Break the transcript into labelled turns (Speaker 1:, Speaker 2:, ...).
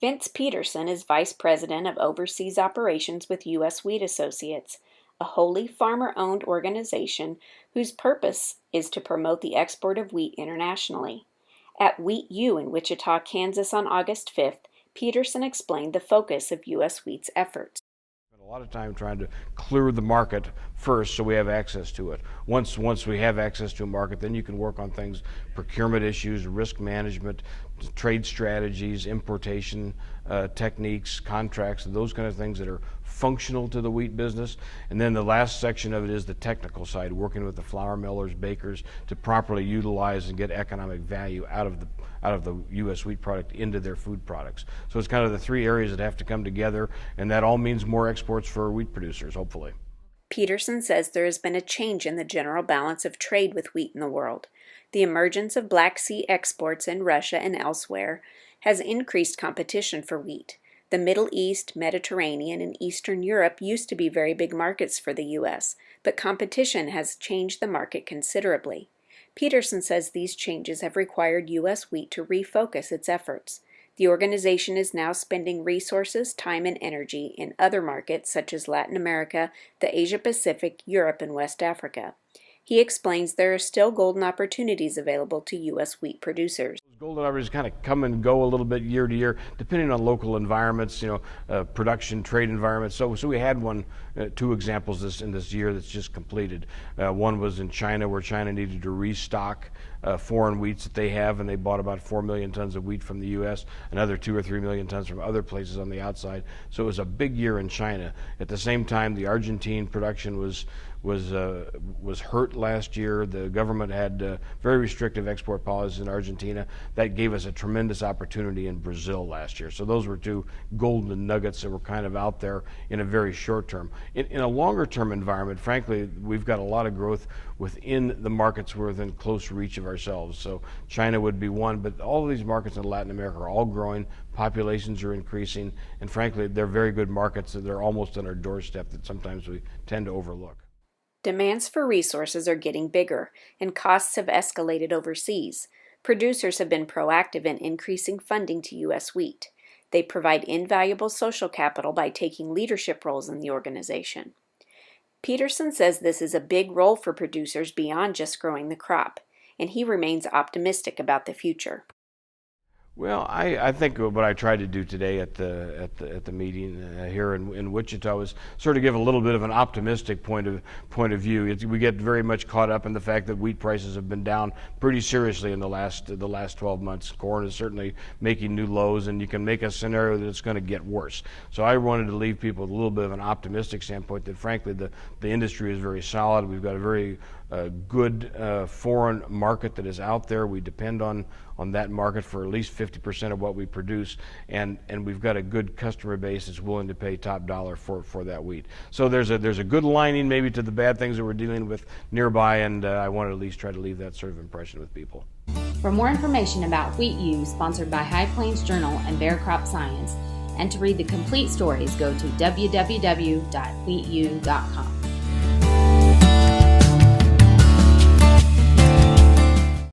Speaker 1: Vince Peterson is Vice President of Overseas Operations with U.S. Wheat Associates, a wholly farmer-owned organization whose purpose is to promote the export of wheat internationally. At Wheat U in Wichita, Kansas on August 5th, Peterson explained the focus of U.S. Wheat's efforts.
Speaker 2: A lot of time trying to clear the market first so we have access to it. Once we have access to a market, then you can work on things, procurement issues, risk management, trade strategies, importation techniques, contracts, those kind of things that are functional to the wheat business. And then the last section of it is the technical side, working with the flour millers, bakers to properly utilize and get economic value out of the U.S. wheat product into their food products. So it's kind of the three areas that have to come together, and that all means more exports for wheat producers, hopefully.
Speaker 1: Peterson says there has been a change in the general balance of trade with wheat in the world. The emergence of Black Sea exports in Russia and elsewhere has increased competition for wheat. The Middle East, Mediterranean, and Eastern Europe used to be very big markets for the U.S., but competition has changed the market considerably. Peterson says these changes have required U.S. wheat to refocus its efforts. The organization is now spending resources, time, and energy in other markets such as Latin America, the Asia-Pacific, Europe, and West Africa. He explains there are still golden opportunities available to U.S. wheat producers.
Speaker 2: Golden opportunities kind of come and go a little bit year to year, depending on local environments, production, trade environments. So we had two examples in this year that's just completed. One was in China, where China needed to restock foreign wheats that they have, and they bought about 4 million tons of wheat from the U.S., another 2 or 3 million tons from other places on the outside. So it was a big year in China. At the same time, the Argentine production was hurt last year. The government had very restrictive export policies in Argentina. That gave us a tremendous opportunity in Brazil last year. So those were two golden nuggets that were kind of out there in a very short term. In a longer term environment, frankly, we've got a lot of growth within the markets we're within close reach of ourselves. So China would be one, but all of these markets in Latin America are all growing. Populations are increasing, and frankly, they're very good markets that are almost on our doorstep that sometimes we tend to overlook.
Speaker 1: Demands for resources are getting bigger, and costs have escalated overseas. Producers have been proactive in increasing funding to U.S. wheat. They provide invaluable social capital by taking leadership roles in the organization. Peterson says this is a big role for producers beyond just growing the crop, and he remains optimistic about the future.
Speaker 2: Well, I think what I tried to do today at the meeting here in Wichita was sort of give a little bit of an optimistic point of view. We get very much caught up in the fact that wheat prices have been down pretty seriously in the last 12 months. Corn is certainly making new lows, and you can make a scenario that it's going to get worse. So I wanted to leave people with a little bit of an optimistic standpoint that frankly the industry is very solid. We've got a very good foreign market that is out there. We depend on that market for at least 50% of what we produce, and we've got a good customer base that's willing to pay top dollar for that wheat. So there's a good lining maybe to the bad things that we're dealing with nearby, and I wanted to at least try to leave that sort of impression with people.
Speaker 3: For more information about Wheat U, sponsored by High Plains Journal and Bear Crop Science, and to read the complete stories, go to www.wheatu.com.